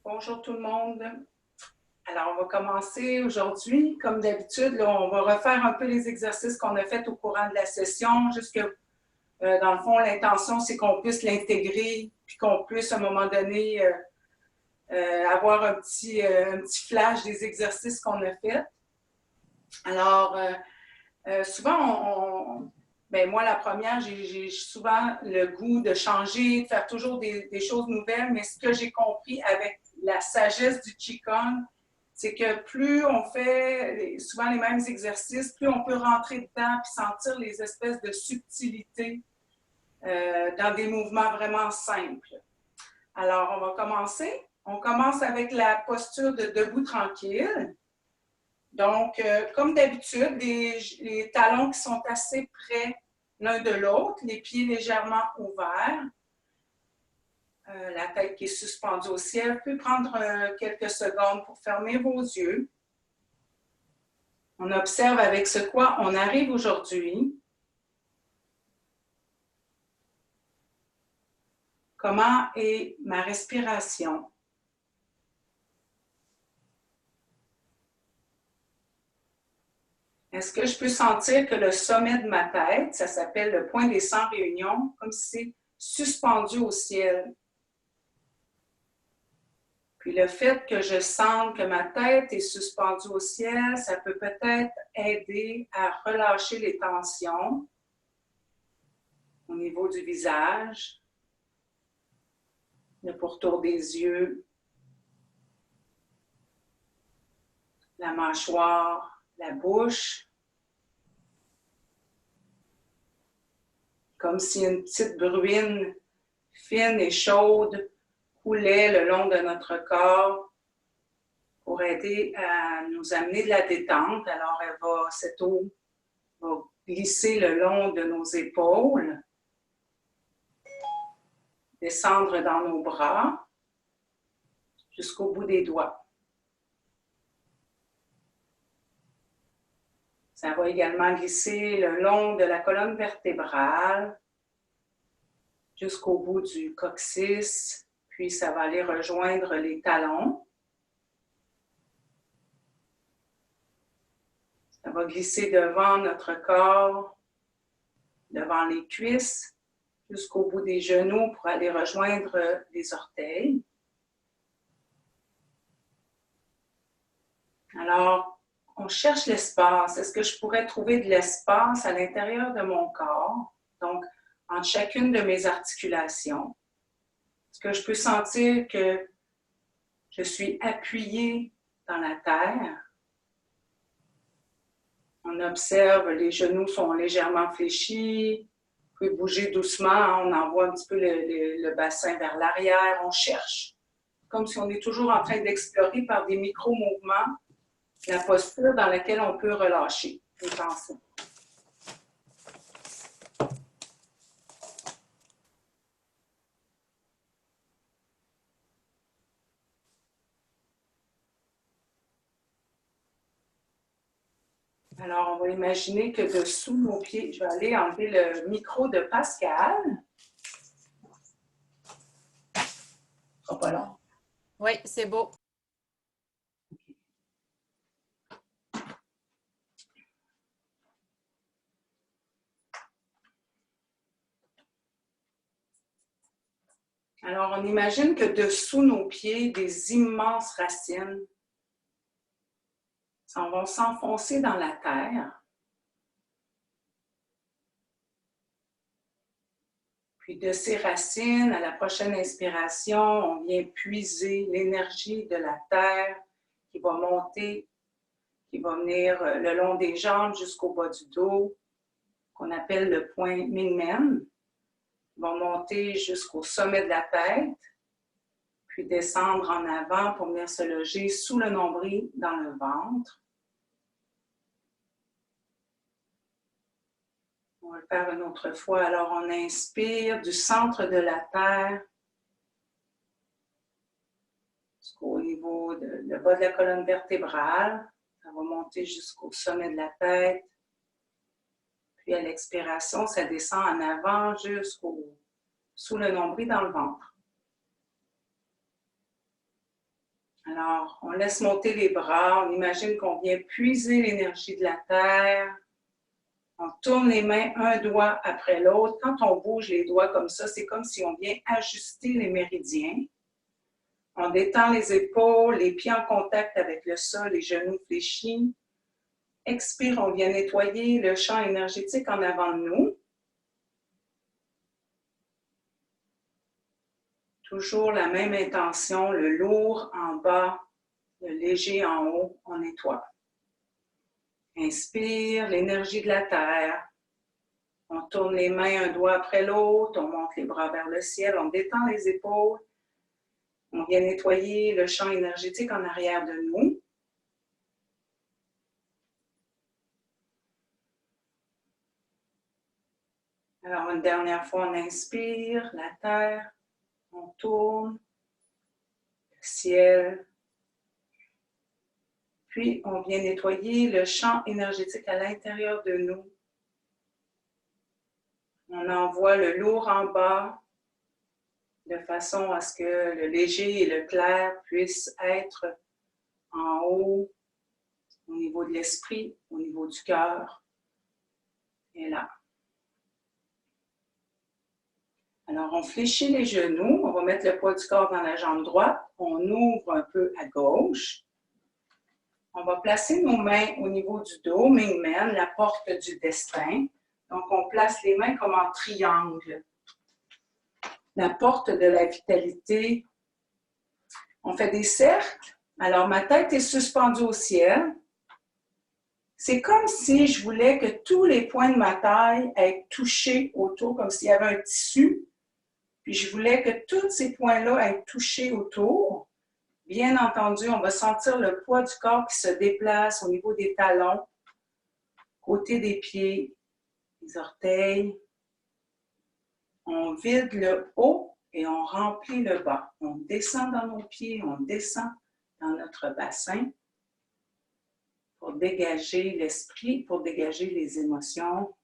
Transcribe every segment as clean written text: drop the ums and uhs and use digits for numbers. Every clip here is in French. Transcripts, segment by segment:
Bonjour tout le monde. Alors, on va commencer aujourd'hui. Comme d'habitude, on va refaire un peu les exercices qu'on a faits au courant de la session, jusque dans le fond, l'intention, c'est qu'on puisse l'intégrer, puis qu'on puisse, à un moment donné, avoir un petit flash des exercices qu'on a faits. Alors, souvent, ben moi, la première, j'ai souvent le goût de changer, de faire toujours des choses nouvelles, mais ce que j'ai compris avec la sagesse du Qigong, c'est que plus on fait souvent les mêmes exercices, plus on peut rentrer dedans et sentir les espèces de subtilités dans des mouvements vraiment simples. Alors, on va commencer. On commence avec la posture de debout tranquille. Donc, comme d'habitude, les talons qui sont assez près l'un de l'autre, les pieds légèrement ouverts, la tête qui est suspendue au ciel. Vous pouvez prendre quelques secondes pour fermer vos yeux. On observe avec ce quoi on arrive aujourd'hui. Comment est ma respiration? Est-ce que je peux sentir que le sommet de ma tête, ça s'appelle le point des 100 réunions, comme si c'est suspendu au ciel? Puis le fait que je sente que ma tête est suspendue au ciel, ça peut peut-être aider à relâcher les tensions au niveau du visage, le pourtour des yeux, la mâchoire, la bouche. Comme si une petite bruine fine et chaude coulait le long de notre corps pour aider à nous amener de la détente. Alors, cette eau va glisser le long de nos épaules, descendre dans nos bras jusqu'au bout des doigts. Ça va également glisser le long de la colonne vertébrale jusqu'au bout du coccyx, puis ça va aller rejoindre les talons. Ça va glisser devant notre corps, devant les cuisses, jusqu'au bout des genoux pour aller rejoindre les orteils. Alors, on cherche l'espace. Est-ce que je pourrais trouver de l'espace à l'intérieur de mon corps, donc entre chacune de mes articulations? Est-ce que je peux sentir que je suis appuyée dans la terre? On observe, les genoux sont légèrement fléchis. Vous pouvez bouger doucement, on envoie un petit peu le bassin vers l'arrière. On cherche, comme si on est toujours en train d'explorer par des micro-mouvements la posture dans laquelle on peut relâcher les tensions. Alors, on va imaginer que dessous nos pieds, je vais aller enlever le micro de Pascal. Ce sera pas long. Oui, c'est beau. Alors, on imagine que dessous nos pieds, des immenses racines vont s'enfoncer dans la terre. Puis de ces racines, à la prochaine inspiration, on vient puiser l'énergie de la terre qui va monter, qui va venir le long des jambes jusqu'au bas du dos, qu'on appelle le point Mingmen. Vont monter jusqu'au sommet de la tête, puis descendre en avant pour venir se loger sous le nombril dans le ventre. On va le faire une autre fois. Alors, on inspire du centre de la terre jusqu'au niveau le bas de la colonne vertébrale. Ça va monter jusqu'au sommet de la tête. Puis à l'expiration, ça descend en avant sous le nombril dans le ventre. Alors, on laisse monter les bras, on imagine qu'on vient puiser l'énergie de la terre. On tourne les mains un doigt après l'autre. Quand on bouge les doigts comme ça, c'est comme si on vient ajuster les méridiens. On détend les épaules, les pieds en contact avec le sol, les genoux fléchis. Expire, on vient nettoyer le champ énergétique en avant de nous. Toujours la même intention, le lourd en bas, le léger en haut, on nettoie. Inspire l'énergie de la terre. On tourne les mains un doigt après l'autre, on monte les bras vers le ciel, on détend les épaules. On vient nettoyer le champ énergétique en arrière de nous. Alors, une dernière fois, on inspire la terre, on tourne, le ciel. Puis, on vient nettoyer le champ énergétique à l'intérieur de nous. On envoie le lourd en bas de façon à ce que le léger et le clair puissent être en haut, au niveau de l'esprit, au niveau du cœur. Et là. Alors, on fléchit les genoux, on va mettre le poids du corps dans la jambe droite, on ouvre un peu à gauche. On va placer nos mains au niveau du dos, Ming Men, la porte du destin. Donc, on place les mains comme en triangle. La porte de la vitalité. On fait des cercles. Alors, ma tête est suspendue au ciel. C'est comme si je voulais que tous les points de ma taille aient touché autour, comme s'il y avait un tissu. Puis je voulais que tous ces points-là aient touché autour. Bien entendu, on va sentir le poids du corps qui se déplace au niveau des talons, côté des pieds, les orteils. On vide le haut et on remplit le bas. On descend dans nos pieds, on descend dans notre bassin pour dégager l'esprit, pour dégager les émotions,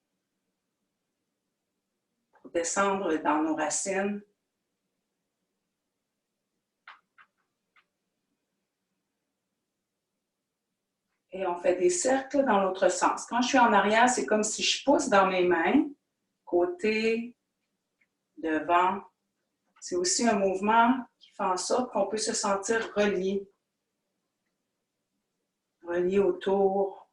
pour descendre dans nos racines. Et on fait des cercles dans l'autre sens. Quand je suis en arrière, c'est comme si je pousse dans mes mains, côté, devant. C'est aussi un mouvement qui fait en sorte qu'on peut se sentir relié. Relié autour.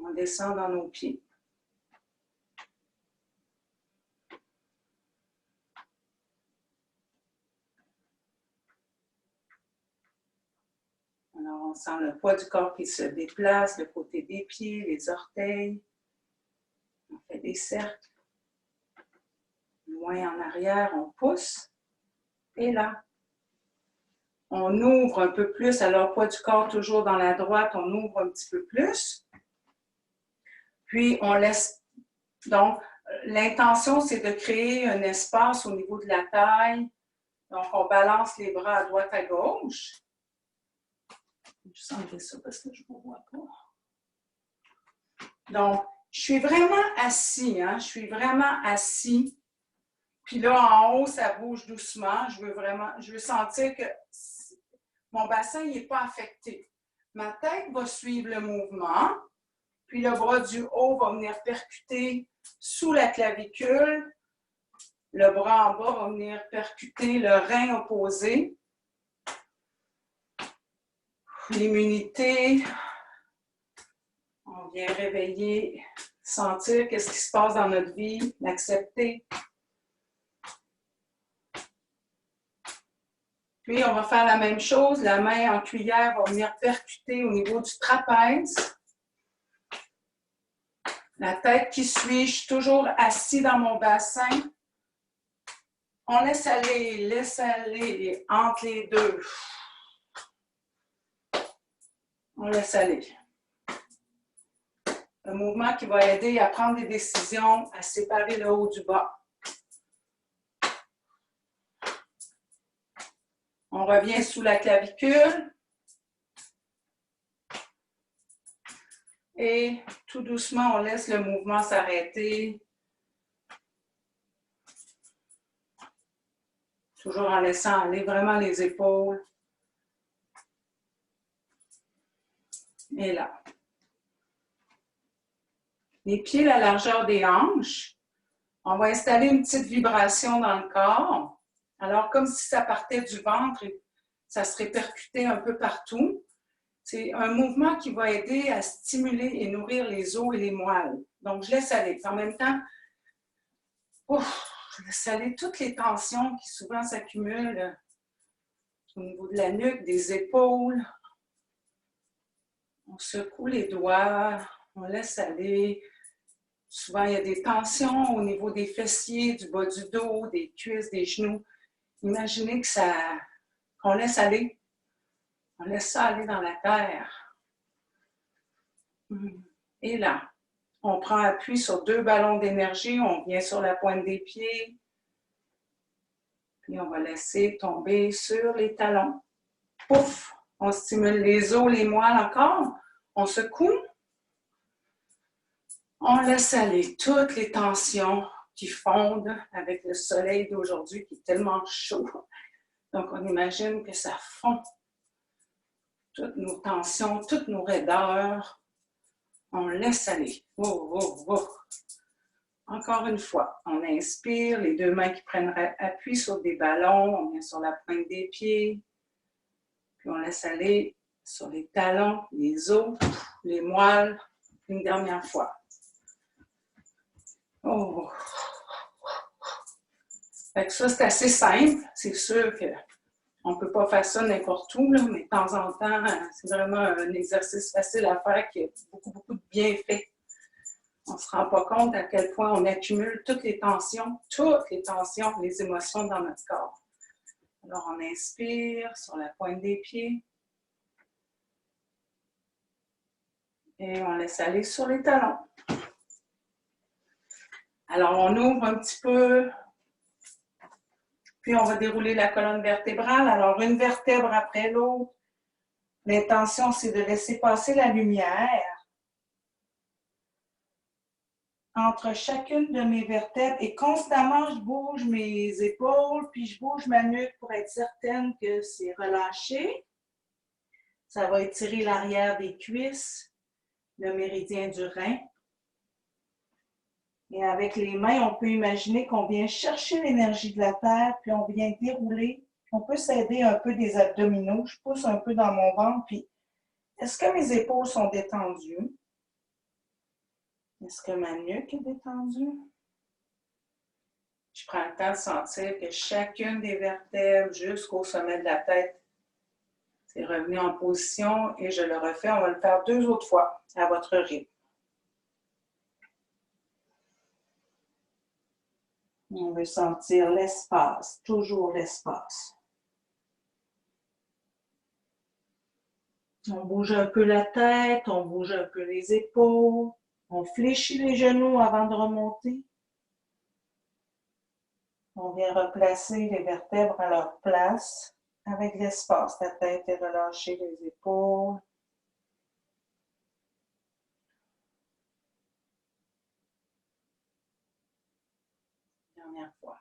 On descend dans nos pieds. Alors, on sent le poids du corps qui se déplace, le côté des pieds, les orteils. On fait des cercles. Loin en arrière, on pousse. Et là, on ouvre un peu plus. Alors, poids du corps toujours dans la droite, on ouvre un petit peu plus. Puis, on laisse. Donc, l'intention, c'est de créer un espace au niveau de la taille. Donc, on balance les bras à droite, à gauche. Je vais juste enlever ça parce que je ne vois pas. Donc, je suis vraiment assis, hein? Je suis vraiment assis. Puis là, en haut, ça bouge doucement. Je veux sentir que mon bassin n'est pas affecté. Ma tête va suivre le mouvement. Puis le bras du haut va venir percuter sous la clavicule. Le bras en bas va venir percuter le rein opposé. L'immunité. On vient réveiller, sentir qu'est-ce qui se passe dans notre vie, l'accepter. Puis, on va faire la même chose. La main en cuillère va venir percuter au niveau du trapèze. La tête qui suit, je suis toujours assis dans mon bassin. On laisse aller entre les deux. On laisse aller. Un mouvement qui va aider à prendre des décisions, à séparer le haut du bas. On revient sous la clavicule. Et tout doucement, on laisse le mouvement s'arrêter. Toujours en laissant aller vraiment les épaules. Et là. Les pieds, la largeur des hanches. On va installer une petite vibration dans le corps. Alors, comme si ça partait du ventre et ça se répercutait un peu partout. C'est un mouvement qui va aider à stimuler et nourrir les os et les moelles. Donc, je laisse aller. En même temps, je laisse aller toutes les tensions qui souvent s'accumulent au niveau de la nuque, des épaules. On secoue les doigts, on laisse aller. Souvent, il y a des tensions au niveau des fessiers, du bas du dos, des cuisses, des genoux. Imaginez qu'on laisse aller. On laisse ça aller dans la terre. Et là, on prend appui sur 2 ballons d'énergie. On vient sur la pointe des pieds. Puis on va laisser tomber sur les talons. Pouf! On stimule les os, les moelles encore. On secoue. On laisse aller toutes les tensions qui fondent avec le soleil d'aujourd'hui qui est tellement chaud. Donc, on imagine que ça fond. Toutes nos tensions, toutes nos raideurs, on laisse aller. Oh, oh, oh. Encore une fois, on inspire, les 2 mains qui prennent appui sur des ballons, on vient sur la pointe des pieds, puis on laisse aller sur les talons, les os, les moelles, une dernière fois. Oh. Fait que ça, c'est assez simple. C'est sûr qu'on ne peut pas faire ça n'importe où, là, mais de temps en temps, c'est vraiment un exercice facile à faire qui a beaucoup, beaucoup de bienfaits. On ne se rend pas compte à quel point on accumule toutes les tensions, les émotions dans notre corps. Alors, on inspire sur la pointe des pieds. Et on laisse aller sur les talons. Alors, on ouvre un petit peu. Puis, on va dérouler la colonne vertébrale. Alors, une vertèbre après l'autre. L'intention, c'est de laisser passer la lumière entre chacune de mes vertèbres et constamment, je bouge mes épaules, puis je bouge ma nuque pour être certaine que c'est relâché. Ça va étirer l'arrière des cuisses, le méridien du rein. Et avec les mains, on peut imaginer qu'on vient chercher l'énergie de la terre, puis on vient dérouler. On peut s'aider un peu des abdominaux. Je pousse un peu dans mon ventre, puis est-ce que mes épaules sont détendues? Est-ce que ma nuque est détendue? Je prends le temps de sentir que chacune des vertèbres jusqu'au sommet de la tête, c'est revenu en position et je le refais. On va le faire 2 autres fois à votre rythme. On veut sentir l'espace, toujours l'espace. On bouge un peu la tête, on bouge un peu les épaules, on fléchit les genoux avant de remonter. On vient replacer les vertèbres à leur place avec l'espace. La tête est relâchée, les épaules. Dernière fois.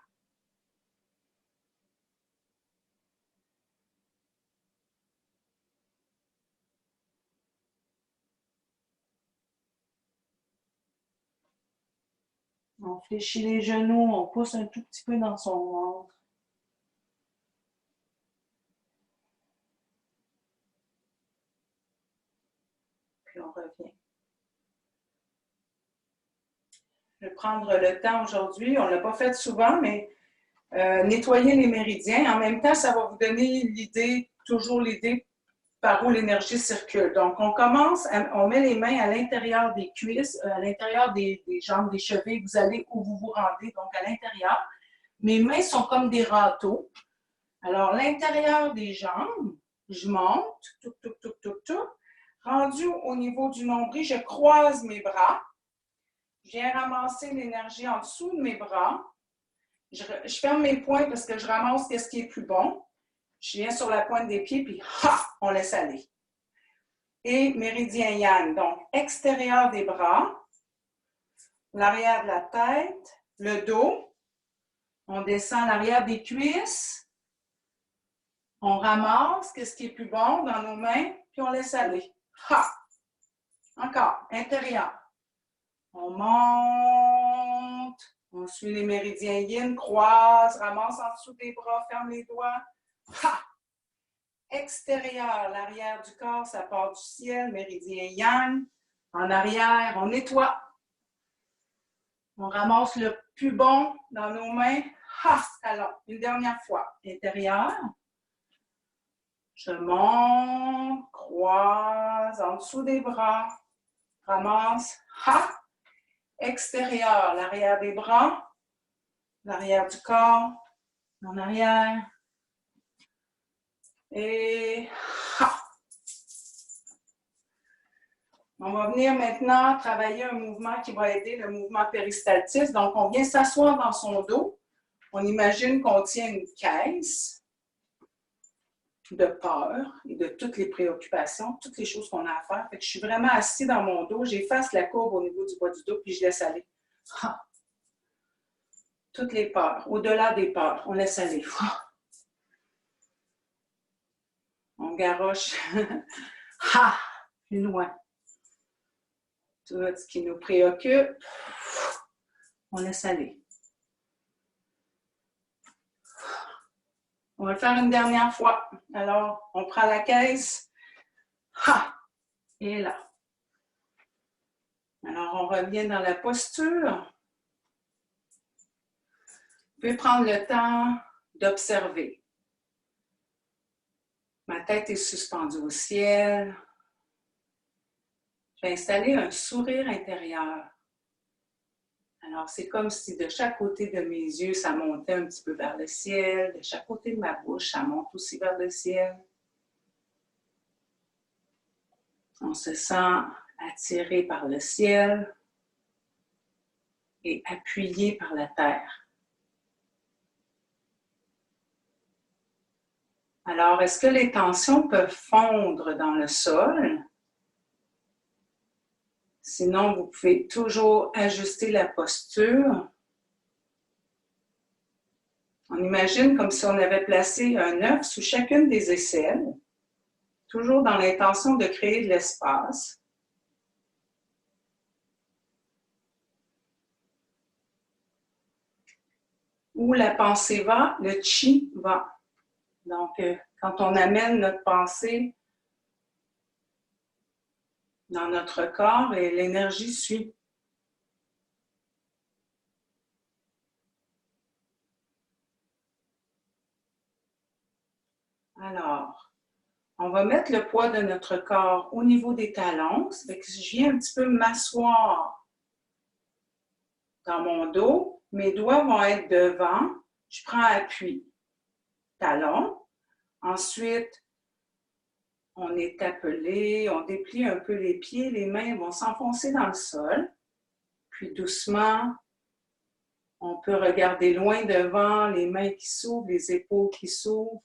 On fléchit les genoux, on pousse un tout petit peu dans son ventre. Puis on revient. Je vais prendre le temps aujourd'hui, on ne l'a pas fait souvent, mais nettoyer les méridiens. En même temps, ça va vous donner l'idée, toujours l'idée par où l'énergie circule. Donc, on commence, on met les mains à l'intérieur des cuisses, à l'intérieur des jambes, des chevilles. Vous allez où vous vous rendez, donc à l'intérieur. Mes mains sont comme des râteaux. Alors, l'intérieur des jambes, je monte, tout. Rendu au niveau du nombril, je croise mes bras. Je viens ramasser l'énergie en dessous de mes bras. Je ferme mes poings parce que je ramasse ce qui est plus bon. Je viens sur la pointe des pieds, puis on laisse aller. Et méridien yang, donc extérieur des bras, l'arrière de la tête, le dos. On descend l'arrière des cuisses, On ramasse ce qui est plus bon dans nos mains, puis on laisse aller. Ha! Encore, intérieur. On monte, on suit les méridiens yin, croise, ramasse en dessous des bras, ferme les doigts. Ha! Extérieur, l'arrière du corps, ça part du ciel, méridien yang. En arrière, on nettoie. On ramasse le plus bon dans nos mains. Ha! Alors, une dernière fois. Intérieur. Je monte, croise, en dessous des bras. Ramasse. Ha! Extérieur, l'arrière des bras, l'arrière du corps, en arrière. Et ha! On va venir maintenant travailler un mouvement qui va aider le mouvement péristaltique. Donc, on vient s'asseoir dans son dos. On imagine qu'on tient une caisse de peur et de toutes les préoccupations, toutes les choses qu'on a à faire. Fait que je suis vraiment assis dans mon dos, j'efface la courbe au niveau du bas du dos, puis je laisse aller. Ha! Toutes les peurs, au-delà des peurs, on laisse aller. On garoche. Ha! Plus loin. Tout ce qui nous préoccupe, on laisse aller. On va le faire une dernière fois. Alors, on prend la caisse. Ha! Et là. Alors, on revient dans la posture. Vous pouvez prendre le temps d'observer. Ma tête est suspendue au ciel. Je vais installer un sourire intérieur. Alors, c'est comme si de chaque côté de mes yeux, ça montait un petit peu vers le ciel. De chaque côté de ma bouche, ça monte aussi vers le ciel. On se sent attiré par le ciel et appuyé par la terre. Alors, est-ce que les tensions peuvent fondre dans le sol? Sinon, vous pouvez toujours ajuster la posture. On imagine comme si on avait placé un œuf sous chacune des aisselles, toujours dans l'intention de créer de l'espace. Où la pensée va, le chi va. Donc, quand on amène notre pensée dans notre corps, et l'énergie suit. Alors, on va mettre le poids de notre corps au niveau des talons. Ça fait que je viens un petit peu m'asseoir dans mon dos. Mes doigts vont être devant. Je prends appui. Talons. Ensuite, on est appelé, on déplie un peu les pieds. Les mains vont s'enfoncer dans le sol. Puis doucement, on peut regarder loin devant, les mains qui s'ouvrent, les épaules qui s'ouvrent,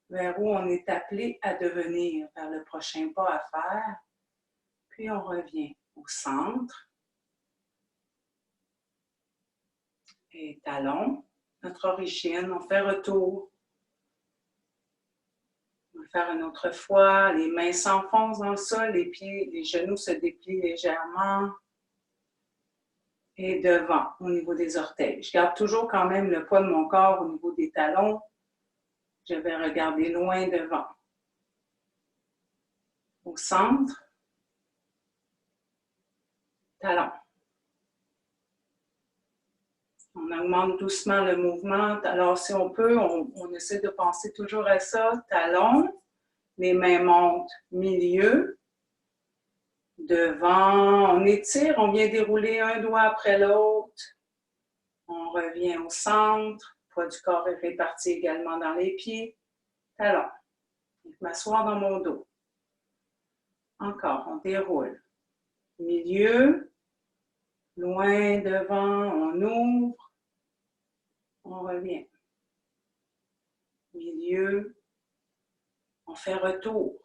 vers où on est appelé à devenir, vers le prochain pas à faire. Puis on revient au centre. Et talons, notre origine, on fait retour. On va le faire une autre fois. Les mains s'enfoncent dans le sol, les pieds, les genoux se déplient légèrement. Et devant, au niveau des orteils. Je garde toujours quand même le poids de mon corps au niveau des talons. Je vais regarder loin devant. Au centre, talons. On augmente doucement le mouvement. Alors, si on peut, on essaie de penser toujours à ça. Talons, les mains montent, milieu, devant. On étire, on vient dérouler un doigt après l'autre. On revient au centre. Le poids du corps est réparti également dans les pieds. Talons. Je vais m'asseoir dans mon dos. Encore, on déroule. Milieu, loin devant, on ouvre, on revient. Milieu, on fait retour.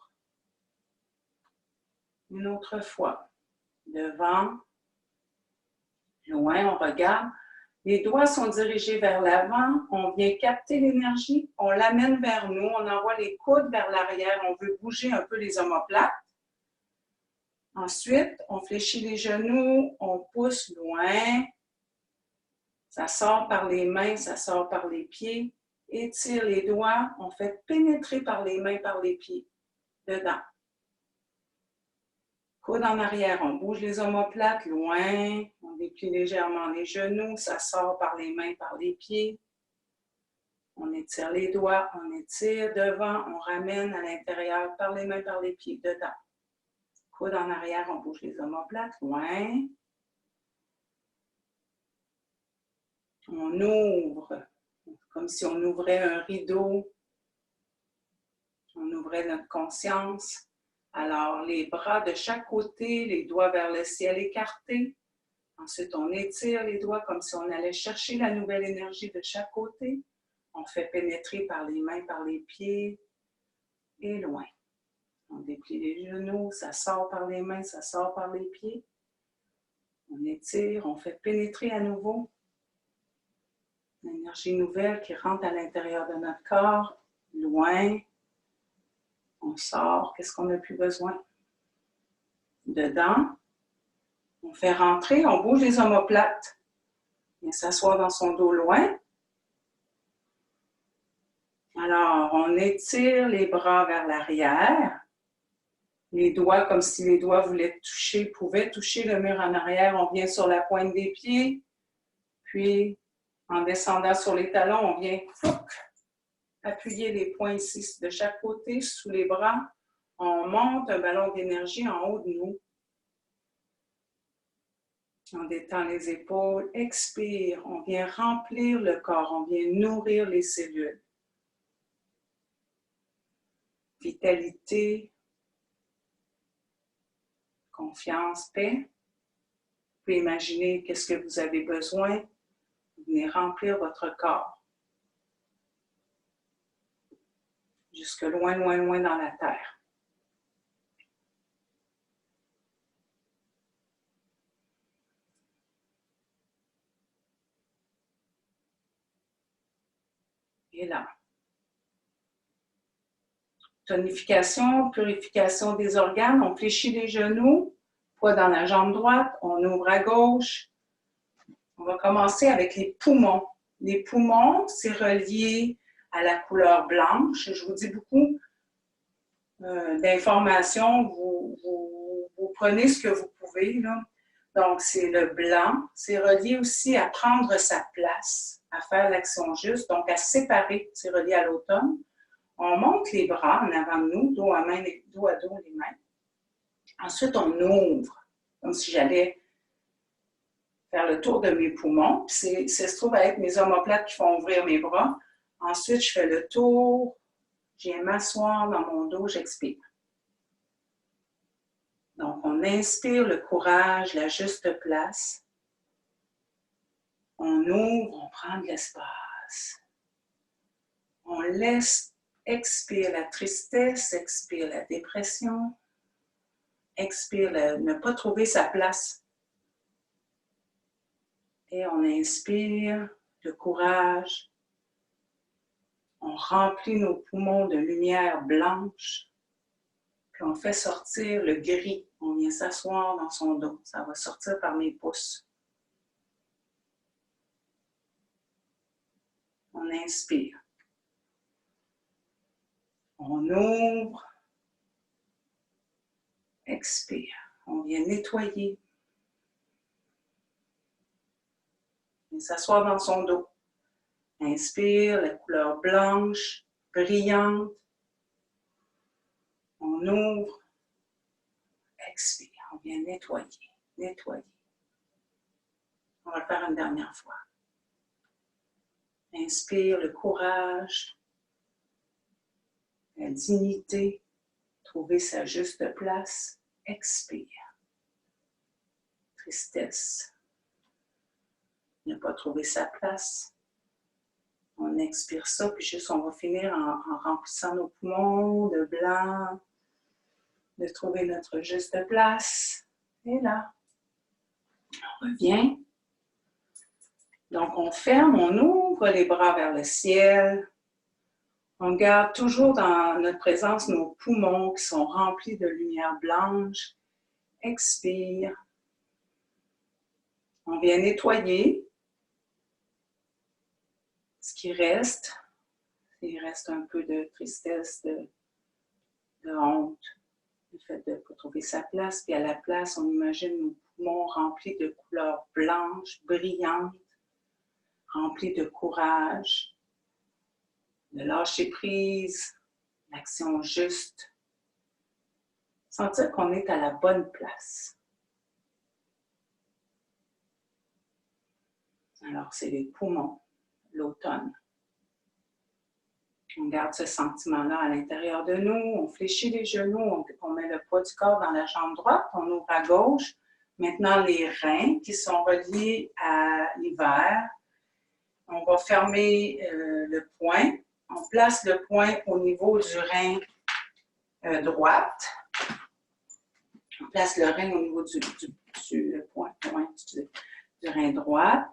Une autre fois. Devant, loin, on regarde. Les doigts sont dirigés vers l'avant, on vient capter l'énergie, on l'amène vers nous, on envoie les coudes vers l'arrière, on veut bouger un peu les omoplates. Ensuite, on fléchit les genoux, on pousse loin. Ça sort par les mains, ça sort par les pieds. Étire les doigts, on fait pénétrer par les mains, par les pieds, dedans. Coude en arrière, on bouge les omoplates loin, on déplie légèrement les genoux, ça sort par les mains, par les pieds. On étire les doigts, on étire devant, on ramène à l'intérieur par les mains, par les pieds, dedans. Coude en arrière, on bouge les omoplates loin. On ouvre, comme si on ouvrait un rideau. On ouvrait notre conscience. Alors, les bras de chaque côté, les doigts vers le ciel écartés. Ensuite, on étire les doigts comme si on allait chercher la nouvelle énergie de chaque côté. On fait pénétrer par les mains, par les pieds et loin. On déplie les genoux, ça sort par les mains, ça sort par les pieds. On étire, on fait pénétrer à nouveau l'énergie nouvelle qui rentre à l'intérieur de notre corps, loin. On sort, qu'est-ce qu'on n'a plus besoin? Dedans, on fait rentrer, on bouge les omoplates. On s'assoit dans son dos loin. Alors, on étire les bras vers l'arrière. Les doigts, comme si les doigts pouvaient toucher le mur en arrière. On vient sur la pointe des pieds. Puis, en descendant sur les talons, on vient appuyer les poings ici de chaque côté, sous les bras. On monte un ballon d'énergie en haut de nous. On détend les épaules, expire, on vient remplir le corps, on vient nourrir les cellules. Vitalité, confiance, paix. Vous pouvez imaginer qu'est-ce que vous avez besoin. Vous venez remplir votre corps. Jusque loin, loin, loin dans la terre. Et là. Tonification, purification des organes. On fléchit les genoux, poids dans la jambe droite, on ouvre à gauche. On va commencer avec les poumons. Les poumons, c'est relié à la couleur blanche. Je vous dis beaucoup d'informations. Vous prenez ce que vous pouvez, là. Donc, c'est le blanc. C'est relié aussi à prendre sa place, à faire l'action juste, donc à séparer. C'est relié à l'automne. On monte les bras en avant de nous, dos à dos les mains. Ensuite, on ouvre, comme si j'allais faire le tour de mes poumons. Puis ça se trouve à être mes omoplates qui font ouvrir mes bras. Ensuite, je fais le tour. Je viens m'asseoir dans mon dos, j'expire. Donc, on inspire le courage, la juste place. On ouvre, on prend de l'espace. On laisse, expire la tristesse, expire la dépression, expire ne pas trouver sa place. Et on inspire le courage. On remplit nos poumons de lumière blanche. Puis on fait sortir le gris. On vient s'asseoir dans son dos. Ça va sortir par mes pouces. On inspire. On ouvre. Expire. On vient nettoyer. On s'assoit dans son dos. Inspire, la couleur blanche, brillante. On ouvre. Expire. On vient nettoyer. Nettoyer. On va le faire une dernière fois. Inspire le courage, la dignité, trouver sa juste place. Expire. Tristesse. Ne pas trouver sa place. On expire ça, puis juste on va finir en remplissant nos poumons de blanc, de trouver notre juste place. Et là, on revient. Donc, on ferme, on ouvre les bras vers le ciel. On garde toujours dans notre présence nos poumons qui sont remplis de lumière blanche. Expire. On vient nettoyer ce qui reste. Il reste un peu de tristesse, de honte, le fait de ne pas trouver sa place. Puis à la place, on imagine nos poumons remplis de couleurs blanches, brillantes, remplis de courage, de lâcher prise, l'action juste. Sentir qu'on est à la bonne place. Alors, c'est les poumons, l'automne. On garde ce sentiment-là à l'intérieur de nous. On fléchit les genoux, on met le poids du corps dans la jambe droite, on ouvre à gauche. Maintenant, les reins qui sont reliés à l'hiver. On va fermer le poing. On place le poing au niveau du rein droite. On place le rein au niveau du rein droit.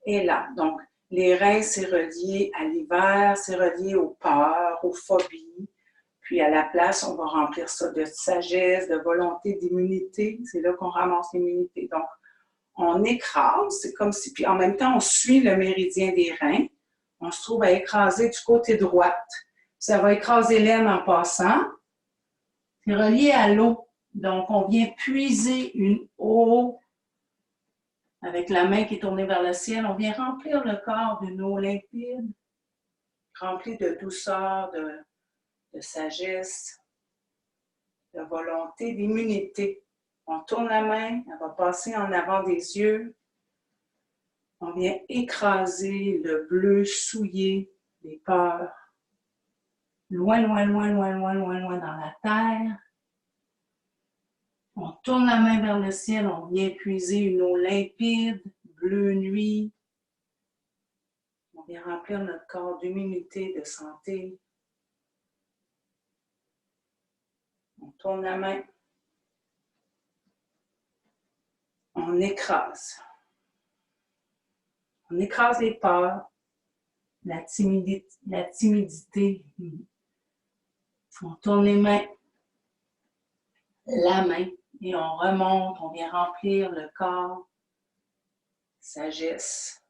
Et là, donc, les reins, c'est relié à l'hiver, c'est relié aux peurs, aux phobies. Puis à la place, on va remplir ça de sagesse, de volonté, d'immunité. C'est là qu'on ramasse l'immunité. Donc, on écrase, c'est comme si, puis en même temps, on suit le méridien des reins. On se trouve à écraser du côté droite. Ça va écraser l'aine en passant. C'est relié à l'eau. Donc, on vient puiser une eau avec la main qui est tournée vers le ciel. On vient remplir le corps d'une eau limpide, remplie de douceur, de sagesse, de volonté, d'immunité. On tourne la main, elle va passer en avant des yeux. On vient écraser le bleu souillé des peurs. Loin, loin, loin, loin, loin, loin, loin dans la terre. On tourne la main vers le ciel, on vient puiser une eau limpide, bleu nuit. On vient remplir notre corps d'immunité, de santé. On tourne la main. On écrase. On écrase les peurs, la timidité. On tourne les mains, la main, et on remonte, on vient remplir le corps, sagesse,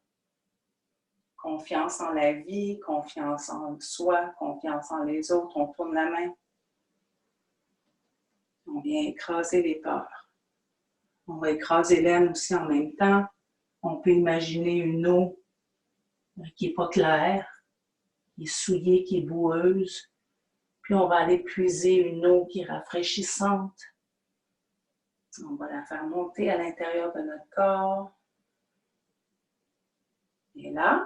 confiance en la vie, confiance en soi, confiance en les autres. On tourne la main. On vient écraser les peurs. On va écraser l'aine aussi en même temps. On peut imaginer une eau qui n'est pas claire, qui est souillée, qui est boueuse. Puis on va aller puiser une eau qui est rafraîchissante. On va la faire monter à l'intérieur de notre corps. Et là,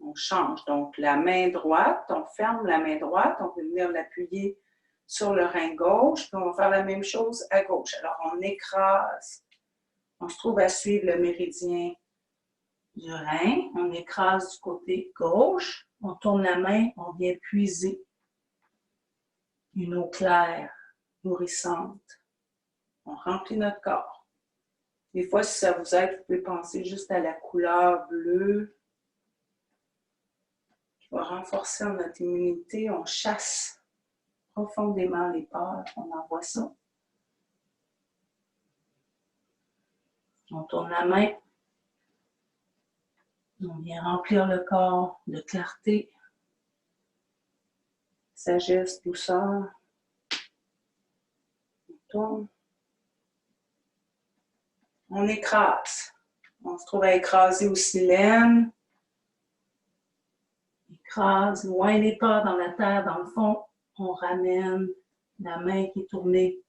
on change. Donc, la main droite, on ferme la main droite, on peut venir l'appuyer sur le rein gauche, puis on va faire la même chose à gauche. Alors, on écrase. On se trouve à suivre le méridien du rein. On écrase du côté gauche. On tourne la main, on vient puiser une eau claire, nourrissante. On remplit notre corps. Des fois, si ça vous aide, vous pouvez penser juste à la couleur bleue qui va renforcer notre immunité. On chasse profondément les peurs. On envoie ça. On tourne la main. On vient remplir le corps de clarté, sagesse, douceur. On tourne. On écrase. On se trouve à écraser aussi l'aine. Écrase, loin les pas dans la terre, dans le fond. On ramène la main qui est tournée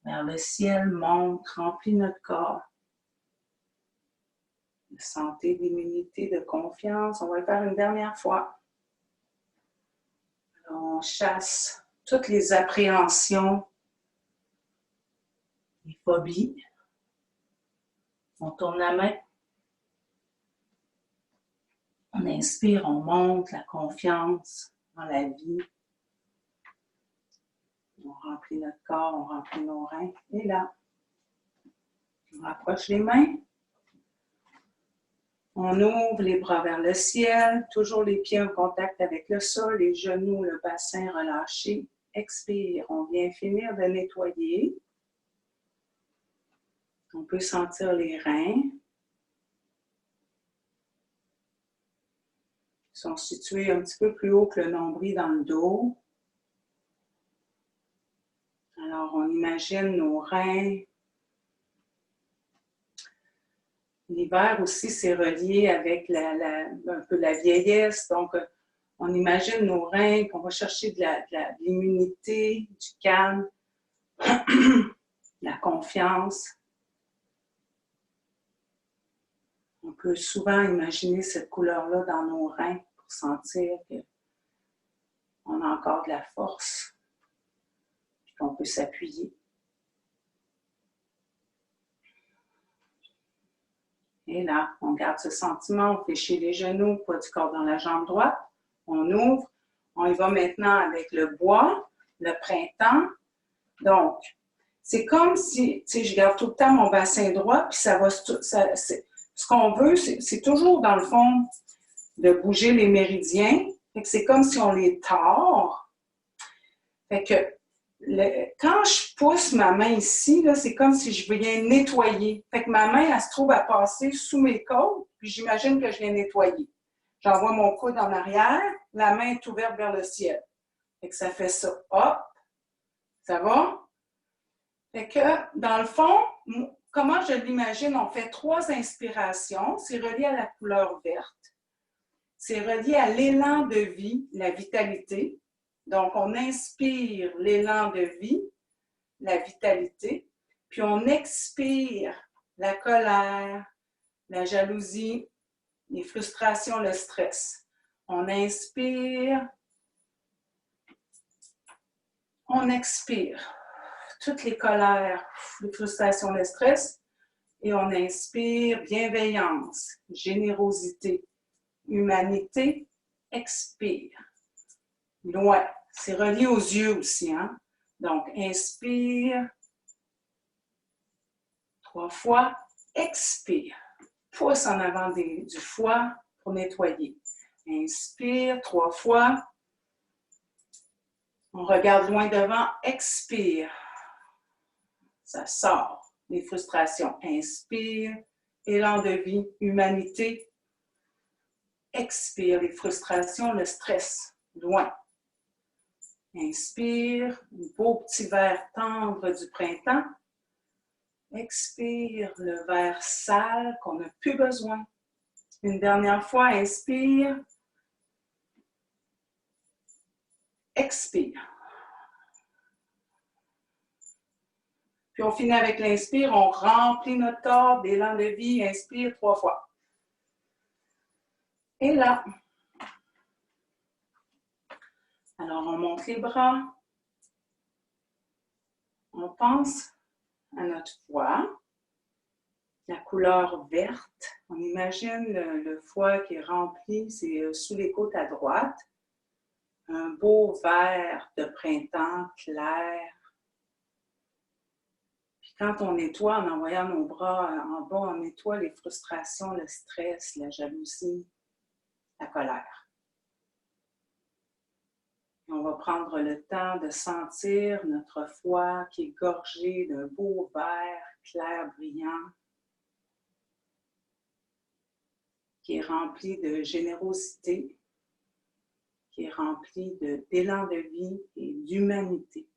vers le ciel, monte, remplit notre corps. De santé, d'immunité, de confiance. On va le faire une dernière fois. Alors, on chasse toutes les appréhensions, les phobies. On tourne la main. On inspire, on monte la confiance dans la vie. On remplit notre corps, on remplit nos reins. Et là, on rapproche les mains. On ouvre les bras vers le ciel, toujours les pieds en contact avec le sol, les genoux, le bassin relâché. Expire, on vient finir de nettoyer. On peut sentir les reins. Ils sont situés un petit peu plus haut que le nombril dans le dos. Alors, on imagine nos reins. L'hiver aussi, c'est relié avec un peu la vieillesse. Donc, on imagine nos reins, qu'on va chercher de l'immunité, du calme, la confiance. On peut souvent imaginer cette couleur-là dans nos reins pour sentir qu'on a encore de la force et qu'on peut s'appuyer. Et là, on garde ce sentiment, on fléchit les genoux, poids du corps dans la jambe droite. On ouvre. On y va maintenant avec le bois, le printemps. Donc, c'est comme si, tu sais, je garde tout le temps mon bassin droit, puis ça va, ce qu'on veut, c'est toujours, dans le fond, de bouger les méridiens. Fait que c'est comme si on les tord. Fait que quand je pousse ma main ici, là, c'est comme si je viens nettoyer. Fait que ma main, elle se trouve à passer sous mes côtes, puis j'imagine que je viens nettoyer. J'envoie mon coude en arrière, la main est ouverte vers le ciel. Fait que ça fait ça. Hop! Ça va? Fait que, dans le fond, comment je l'imagine? On fait 3 inspirations. C'est relié à la couleur verte. C'est relié à l'élan de vie, la vitalité. Donc, on inspire l'élan de vie, la vitalité, puis on expire la colère, la jalousie, les frustrations, le stress. On inspire, on expire toutes les colères, les frustrations, le stress, et on inspire bienveillance, générosité, humanité, expire. Loin. C'est relié aux yeux aussi, hein? Donc, inspire 3 fois, expire. Pousse en avant du foie pour nettoyer. Inspire 3 fois. On regarde loin devant, expire. Ça sort. Les frustrations. Inspire. Élan de vie, humanité. Expire les frustrations, le stress. Loin. Inspire, un beau petit verre tendre du printemps. Expire le verre sale qu'on n'a plus besoin. Une dernière fois, inspire. Expire. Puis on finit avec l'inspire, on remplit notre corps d'élan de vie. Inspire 3 fois. Et là, alors on monte les bras. On pense à notre foie, la couleur verte. On imagine le foie qui est rempli, c'est sous les côtes à droite. Un beau vert de printemps clair. Puis quand on nettoie, en envoyant nos bras en bas, on nettoie les frustrations, le stress, la jalousie, la colère. Et on va prendre le temps de sentir notre foie qui est gorgé d'un beau vert clair brillant, qui est rempli de générosité, qui est rempli d'élan de vie et d'humanité.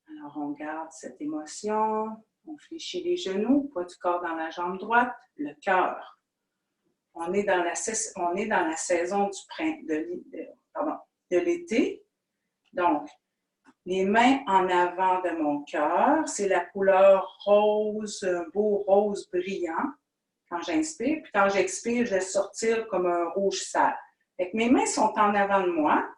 Alors, on garde cette émotion, on fléchit les genoux, poids du corps dans la jambe droite, le cœur. On est dans la saison de l'été. Donc, les mains en avant de mon cœur, c'est la couleur rose, un beau rose brillant quand j'inspire. Puis quand j'expire, je laisse sortir comme un rouge sale. Fait que mes mains sont en avant de moi,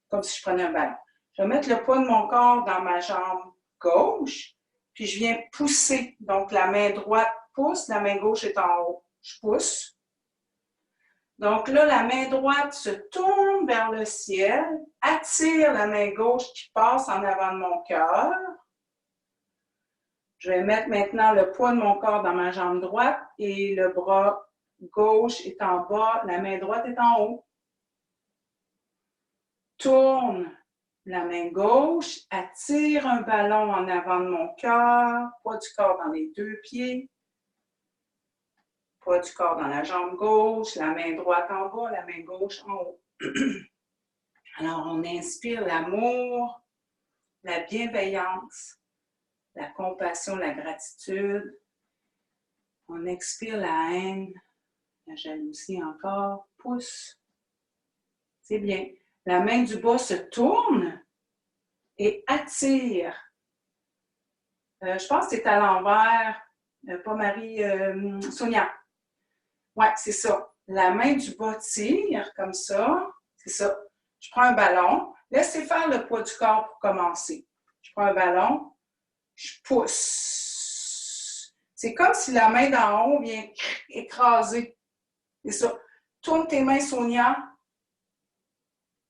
comme si je prenais un ballon. Je vais mettre le poids de mon corps dans ma jambe gauche, puis je viens pousser. Donc, la main droite pousse, la main gauche est en haut. Je pousse. Donc là, la main droite se tourne vers le ciel, attire la main gauche qui passe en avant de mon cœur. Je vais mettre maintenant le poids de mon corps dans ma jambe droite et le bras gauche est en bas, la main droite est en haut. Tourne la main gauche, attire un ballon en avant de mon cœur, poids du corps dans les deux pieds. Poids du corps dans la jambe gauche, la main droite en bas, la main gauche en haut. Alors, on inspire l'amour, la bienveillance, la compassion, la gratitude. On expire la haine, la jalousie encore. Pousse. C'est bien. La main du bas se tourne et attire. Je pense que c'est à l'envers. Pas Marie, Sonia. Ouais, c'est ça. La main du bas tire, comme ça. C'est ça. Je prends un ballon. Laissez faire le poids du corps pour commencer. Je prends un ballon. Je pousse. C'est comme si la main d'en haut vient écraser. C'est ça. Tourne tes mains, Sonia.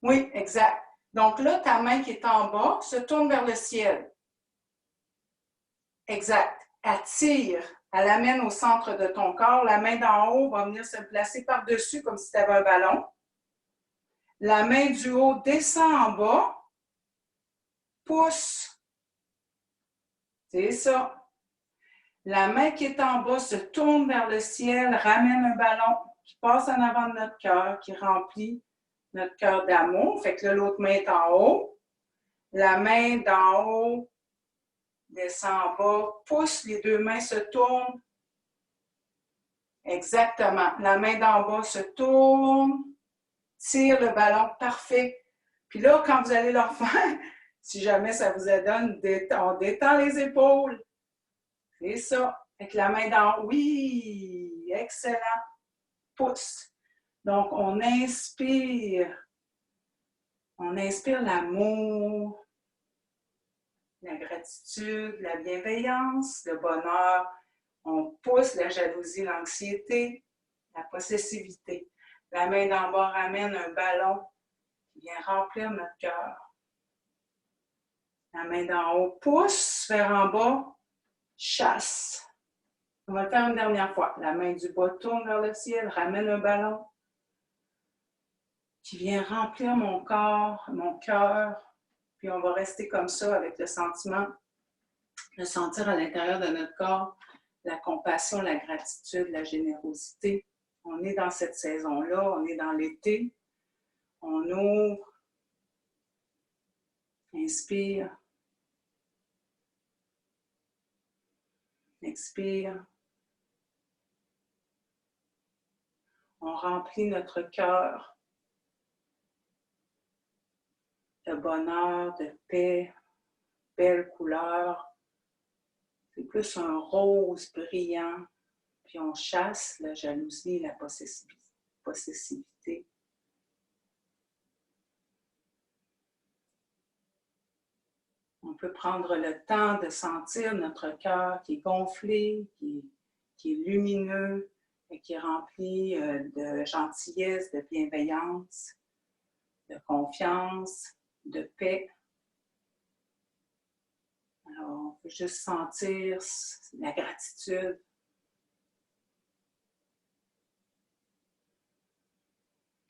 Oui, exact. Donc là, ta main qui est en bas se tourne vers le ciel. Exact. Attire. Elle l'amène au centre de ton corps. La main d'en haut va venir se placer par-dessus comme si tu avais un ballon. La main du haut descend en bas. Pousse. C'est ça. La main qui est en bas se tourne vers le ciel, ramène un ballon qui passe en avant de notre cœur, qui remplit notre cœur d'amour. Fait que là, l'autre main est en haut. La main d'en haut descend en bas, pousse, les deux mains se tournent. Exactement. La main d'en bas se tourne, tire le ballon, parfait. Puis là, quand vous allez le refaire, si jamais ça vous adonne, on détend les épaules. C'est ça. Avec la main d'en haut. Oui, excellent. Pousse. Donc, on inspire. On inspire l'amour, la gratitude, la bienveillance, le bonheur. On pousse la jalousie, l'anxiété, la possessivité. La main d'en bas ramène un ballon qui vient remplir notre cœur. La main d'en haut pousse vers en bas, chasse. On va le faire une dernière fois. La main du bas tourne vers le ciel, ramène un ballon qui vient remplir mon corps, mon cœur. Puis on va rester comme ça avec le sentiment de sentir à l'intérieur de notre corps la compassion, la gratitude, la générosité. On est dans cette saison-là, on est dans l'été. On ouvre, inspire, expire. On remplit notre cœur de bonheur, de paix, belles couleurs. C'est plus un rose brillant. Puis on chasse la jalousie, la possessivité. On peut prendre le temps de sentir notre cœur qui est gonflé, qui est lumineux et qui est rempli de gentillesse, de bienveillance, de confiance, de paix. Alors, on peut juste sentir la gratitude.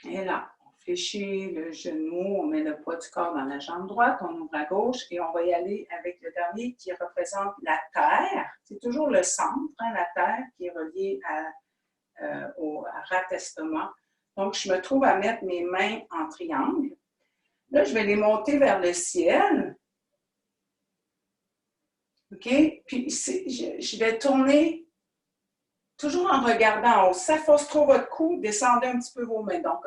Et là, on fléchit le genou, on met le poids du corps dans la jambe droite, on ouvre à gauche et on va y aller avec le dernier qui représente la terre. C'est toujours le centre, hein, la terre qui est reliée au rat-estomac. Donc, je me trouve à mettre mes mains en triangle. Là, je vais les monter vers le ciel. OK? Puis, je vais tourner toujours en regardant en haut. Si ça force trop votre cou, descendez un petit peu vos mains. Donc,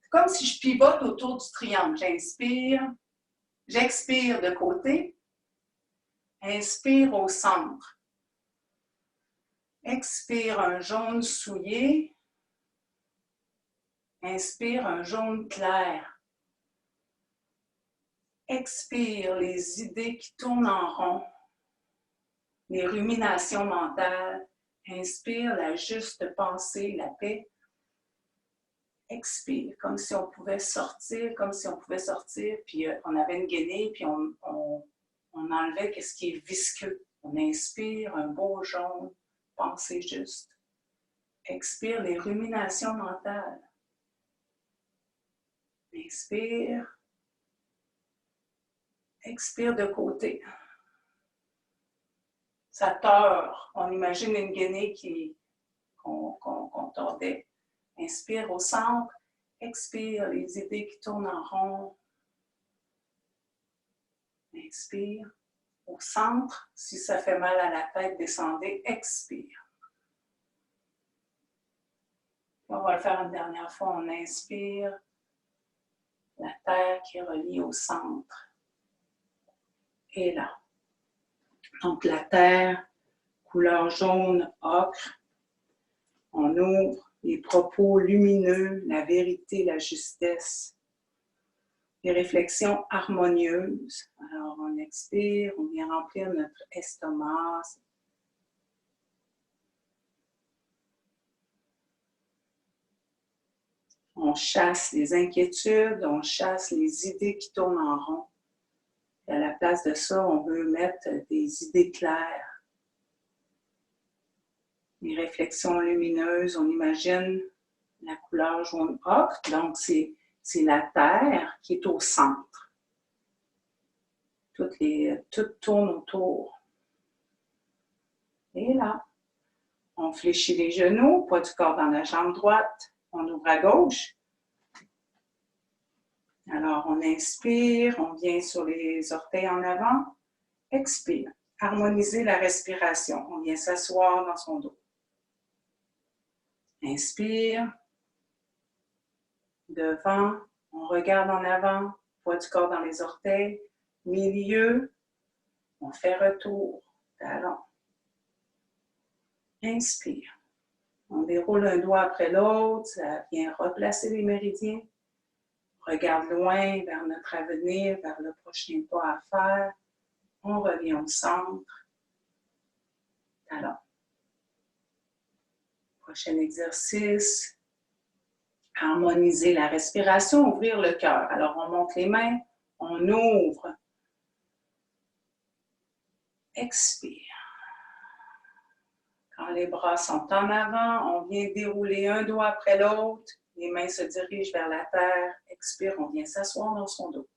c'est comme si je pivote autour du triangle. J'inspire, j'expire de côté, inspire au centre. Expire un jaune souillé, inspire un jaune clair. Expire les idées qui tournent en rond, les ruminations mentales. Inspire la juste pensée, la paix. Expire, comme si on pouvait sortir, puis on avait une guenille, puis on enlevait ce qui est visqueux. On inspire, un beau jaune, pensée juste. Expire les ruminations mentales. Inspire. Expire de côté. Ça tord. On imagine une guenille qu'on tordait. Inspire au centre. Expire les idées qui tournent en rond. Inspire. Au centre, si ça fait mal à la tête, descendez. Expire. On va le faire une dernière fois. On inspire. La terre qui est reliée au centre. Et là. Donc la terre, couleur jaune, ocre. On ouvre les propos lumineux, la vérité, la justesse. Des réflexions harmonieuses. Alors on expire, on vient remplir notre estomac. On chasse les inquiétudes, on chasse les idées qui tournent en rond. Et à la place de ça, on veut mettre des idées claires. Des réflexions lumineuses, on imagine la couleur jaune ocre, donc c'est la terre qui est au centre. Tout tourne autour. Et là, on fléchit les genoux, poids du corps dans la jambe droite. On ouvre à gauche. Alors, on inspire, on vient sur les orteils en avant. Expire. Harmoniser la respiration. On vient s'asseoir dans son dos. Inspire. Devant, on regarde en avant, poids du corps dans les orteils. Milieu, on fait retour, talon. Inspire. On déroule un doigt après l'autre, ça vient replacer les méridiens. Regarde loin vers notre avenir, vers le prochain pas à faire. On revient au centre. Talon. Prochain exercice. Harmoniser la respiration, ouvrir le cœur. Alors, on monte les mains, on ouvre. Expire. Quand les bras sont en avant, on vient dérouler un doigt après l'autre. Les mains se dirigent vers la terre. Expire, on vient s'asseoir dans son dos.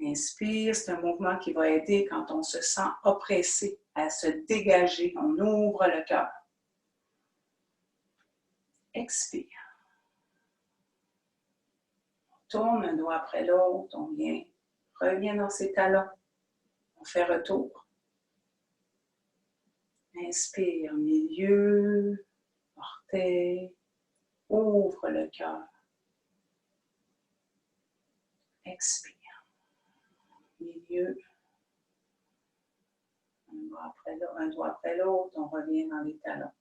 Inspire, c'est un mouvement qui va aider quand on se sent oppressé, à se dégager. On ouvre le cœur. Expire. On tourne un doigt après l'autre. On revient dans ses talons. On fait retour. Inspire, milieu, orteil, ouvre le cœur. Expire, milieu, un doigt après l'autre, on revient dans les talons.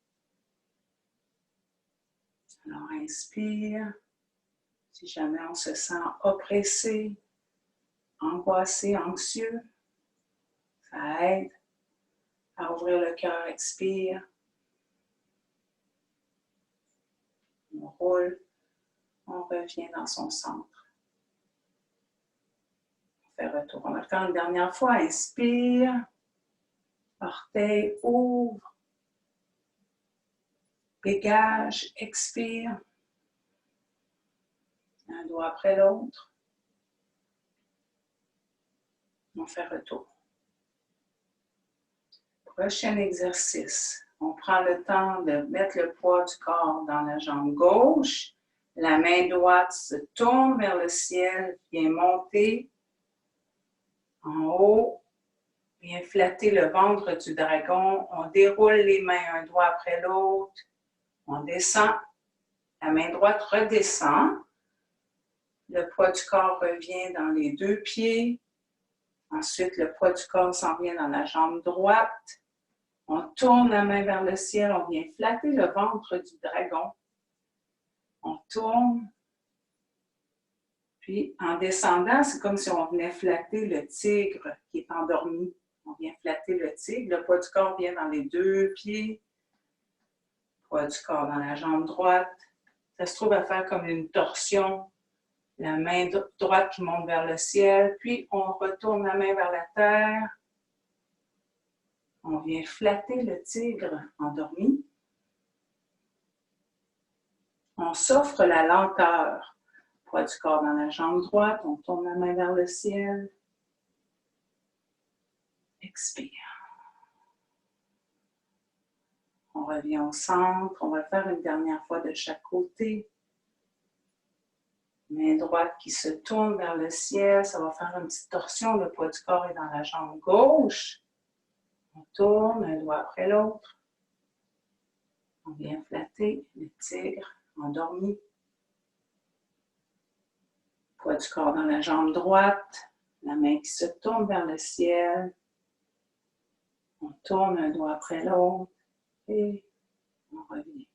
Alors, inspire, si jamais on se sent oppressé, angoissé, anxieux, ça aide à ouvrir le cœur, expire. On roule, on revient dans son centre. On fait retour. On va le faire une dernière fois. Inspire, orteil, ouvre, dégage, expire. Un doigt après l'autre. On fait retour. Prochain exercice. On prend le temps de mettre le poids du corps dans la jambe gauche. La main droite se tourne vers le ciel, vient monter en haut, vient flatter le ventre du dragon. On déroule les mains un doigt après l'autre. On descend. La main droite redescend. Le poids du corps revient dans les deux pieds. Ensuite, le poids du corps s'en vient dans la jambe droite. On tourne la main vers le ciel, on vient flatter le ventre du dragon. On tourne. Puis, en descendant, c'est comme si on venait flatter le tigre qui est endormi. On vient flatter le tigre. Le poids du corps vient dans les deux pieds. Poids du corps dans la jambe droite. Ça se trouve à faire comme une torsion. La main droite qui monte vers le ciel, puis on retourne la main vers la terre. On vient flatter le tigre endormi. On s'offre la lenteur. Poids du corps dans la jambe droite, on tourne la main vers le ciel. Expire. On revient au centre. On va le faire une dernière fois de chaque côté. Main droite qui se tourne vers le ciel. Ça va faire une petite torsion. Le poids du corps est dans la jambe gauche. On tourne un doigt après l'autre. On vient flatter le tigre endormi. Poids du corps dans la jambe droite. La main qui se tourne vers le ciel. On tourne un doigt après l'autre. Et on revient.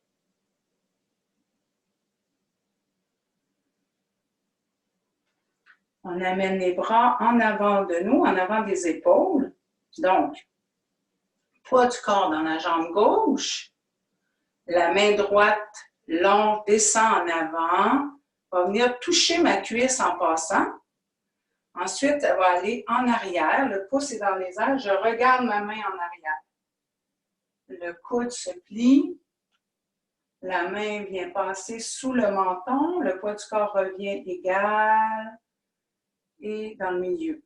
On amène les bras en avant de nous, en avant des épaules. Donc, poids du corps dans la jambe gauche. La main droite longue descend en avant. Va venir toucher ma cuisse en passant. Ensuite, elle va aller en arrière. Le pouce est dans les airs. Je regarde ma main en arrière. Le coude se plie. La main vient passer sous le menton. Le poids du corps revient égal. Et dans le milieu.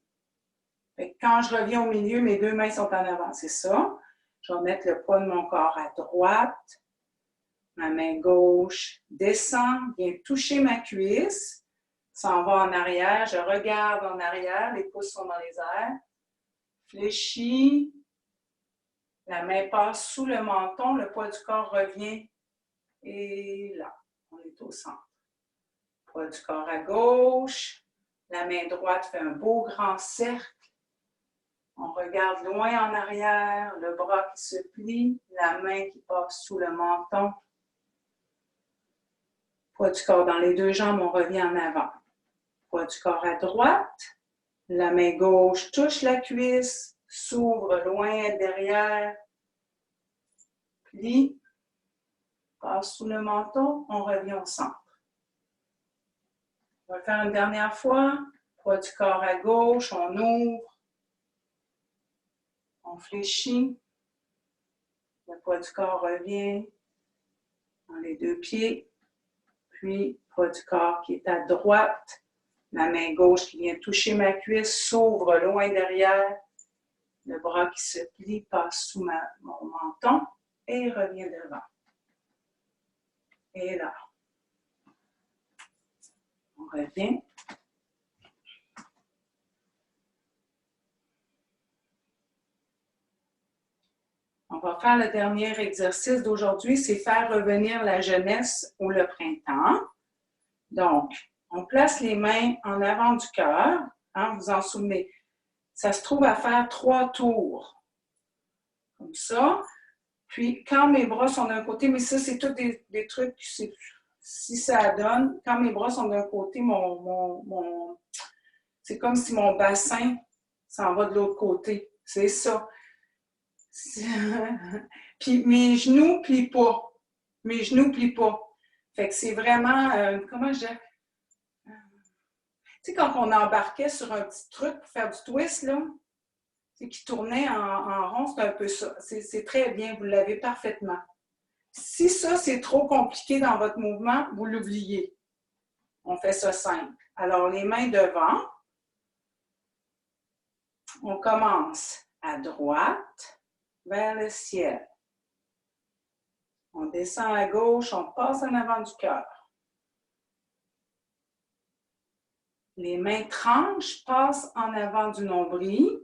Quand je reviens au milieu, mes deux mains sont en avant, c'est ça. Je vais mettre le poids de mon corps à droite. Ma main gauche descend, vient toucher ma cuisse, s'en va en arrière. Je regarde en arrière, les pouces sont dans les airs. Fléchis. La main passe sous le menton, le poids du corps revient. Et là, on est au centre. Poids du corps à gauche. La main droite fait un beau grand cercle. On regarde loin en arrière, le bras qui se plie, la main qui passe sous le menton. Poids du corps dans les deux jambes, on revient en avant. Poids du corps à droite, la main gauche touche la cuisse, s'ouvre loin derrière, plie, passe sous le menton, on revient au centre. On va le faire une dernière fois. Poids du corps à gauche, on ouvre. On fléchit. Le poids du corps revient dans les deux pieds. Puis, poids du corps qui est à droite. La main gauche qui vient toucher ma cuisse, s'ouvre loin derrière. Le bras qui se plie, passe sous mon menton et revient devant. Et là, on revient. On va faire le dernier exercice d'aujourd'hui, c'est faire revenir la jeunesse ou le printemps. Donc, on place les mains en avant du cœur. Hein, vous en souvenez. Ça se trouve à faire 3 tours. Comme ça. Puis, quand mes bras sont d'un côté, mais ça, c'est tous des trucs, si ça donne, quand mes bras sont d'un côté, c'est comme si mon bassin s'en va de l'autre côté. C'est ça. Puis mes genoux plient pas. Mes genoux plient pas. Fait que c'est vraiment, comment je dis? Tu sais, quand on embarquait sur un petit truc pour faire du twist, là, c'est qui tournait en rond, c'est un peu ça. C'est très bien, vous l'avez parfaitement. Si ça, c'est trop compliqué dans votre mouvement, vous l'oubliez. On fait ça simple. Alors, les mains devant. On commence à droite, vers le ciel. On descend à gauche, on passe en avant du cœur. Les mains tranches passent en avant du nombril.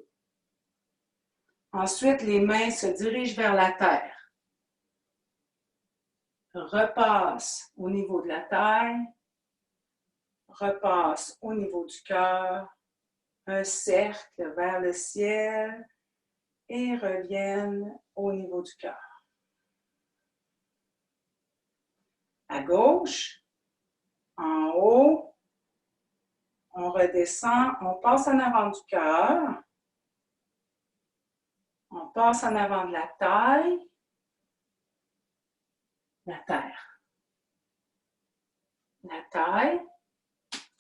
Ensuite, les mains se dirigent vers la terre. Repasse au niveau de la taille. Repasse au niveau du cœur. Un cercle vers le ciel et reviennent au niveau du cœur. À gauche, en haut, on redescend, on passe en avant du cœur, on passe en avant de la taille, la terre. La taille,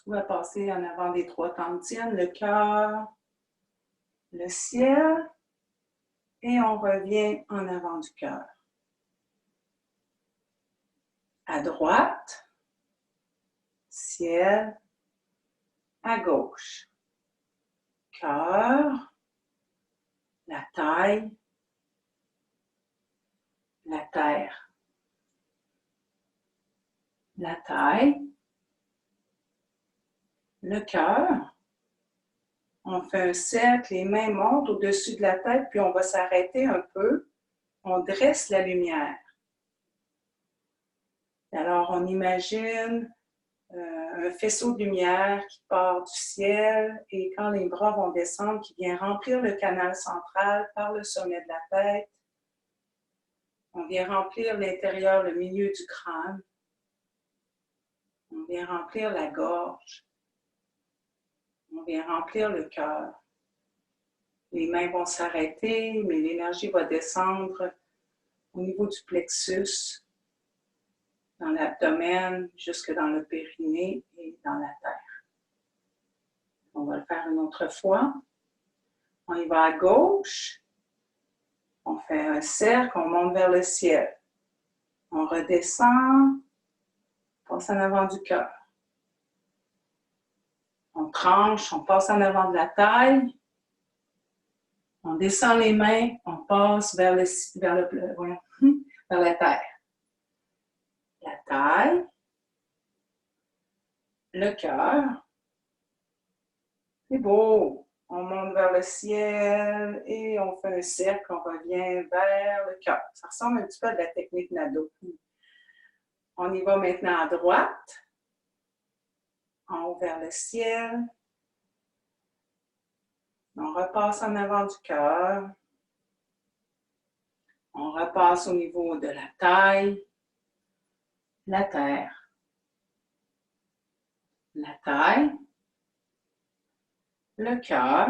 on va passer en avant des trois tantièmes, le cœur, le ciel, et on revient en avant du cœur. À droite, ciel, à gauche, cœur, la taille, la terre. La taille, le cœur. On fait un cercle, les mains montent au-dessus de la tête, puis on va s'arrêter un peu. On dresse la lumière. Alors, on imagine un faisceau de lumière qui part du ciel et quand les bras vont descendre, qui vient remplir le canal central par le sommet de la tête. On vient remplir l'intérieur, le milieu du crâne. On vient remplir la gorge. On vient remplir le cœur. Les mains vont s'arrêter, mais l'énergie va descendre au niveau du plexus, dans l'abdomen, jusque dans le périnée et dans la terre. On va le faire une autre fois. On y va à gauche. On fait un cercle, on monte vers le ciel. On redescend, on passe en avant du cœur. On tranche, on passe en avant de la taille. On descend les mains, on passe vers la terre. La taille, le cœur. C'est beau. On monte vers le ciel et on fait un cercle, on revient vers le cœur. Ça ressemble un petit peu à de la technique Nado. On y va maintenant à droite. En haut vers le ciel. On repasse en avant du cœur. On repasse au niveau de la taille, la terre. La taille, le cœur.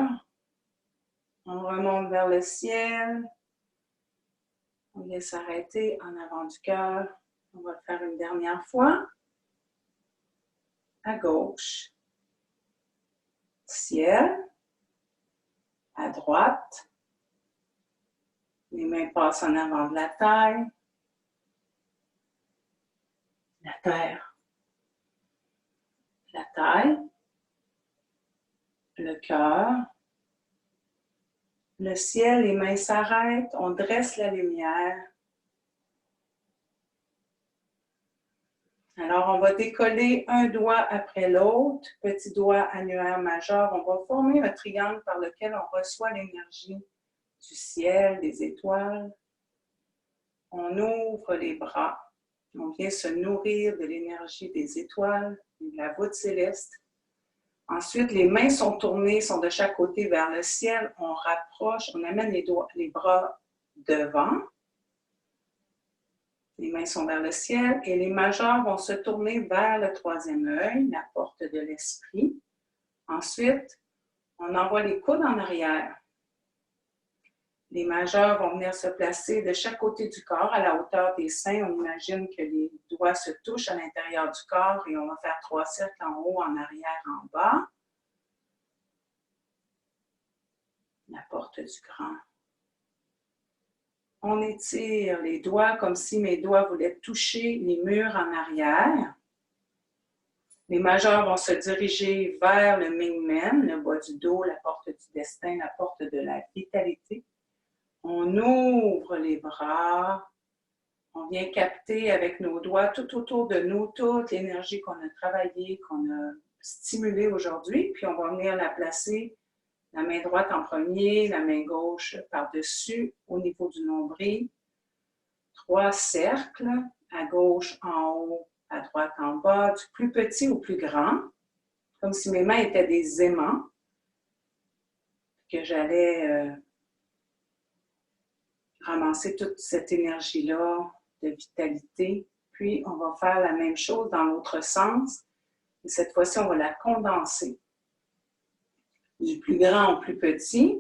On remonte vers le ciel. On vient s'arrêter en avant du cœur. On va le faire une dernière fois. À gauche, ciel. À droite, les mains passent en avant de la taille, la terre, la taille, le cœur, le ciel, les mains s'arrêtent, on dresse la lumière. Alors, on va décoller un doigt après l'autre, petit doigt annulaire majeur. On va former un triangle par lequel on reçoit l'énergie du ciel, des étoiles. On ouvre les bras. On vient se nourrir de l'énergie des étoiles, de la voûte céleste. Ensuite, les mains sont tournées, sont de chaque côté vers le ciel. On rapproche, on amène les bras devant. Les mains sont vers le ciel et les majeurs vont se tourner vers le troisième œil, la porte de l'esprit. Ensuite, on envoie les coudes en arrière. Les majeurs vont venir se placer de chaque côté du corps à la hauteur des seins. On imagine que les doigts se touchent à l'intérieur du corps et on va faire 3 cercles en haut, en arrière, en bas. La porte du grand. On étire les doigts comme si mes doigts voulaient toucher les murs en arrière. Les majeurs vont se diriger vers le Mingmen, le bas du dos, la porte du destin, la porte de la vitalité. On ouvre les bras. On vient capter avec nos doigts tout autour de nous toute l'énergie qu'on a travaillée, qu'on a stimulée aujourd'hui. Puis on va venir la placer, la main droite en premier, la main gauche par-dessus, au niveau du nombril. 3 cercles, à gauche, en haut, à droite, en bas, du plus petit au plus grand, comme si mes mains étaient des aimants, que j'allais ramasser toute cette énergie-là de vitalité. Puis, on va faire la même chose dans l'autre sens. Et cette fois-ci, on va la condenser. Du plus grand au plus petit.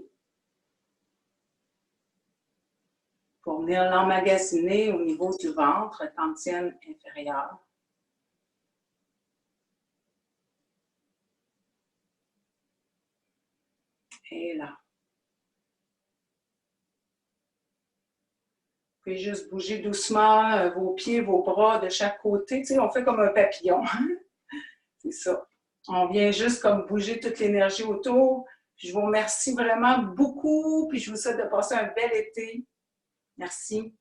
Pour va venir l'emmagasiner au niveau du ventre, tantienne inférieure. Et là. Vous pouvez juste bouger doucement vos pieds, vos bras de chaque côté. Tu sais, on fait comme un papillon. C'est ça. On vient juste comme bouger toute l'énergie autour. Puis je vous remercie vraiment beaucoup. Puis je vous souhaite de passer un bel été. Merci.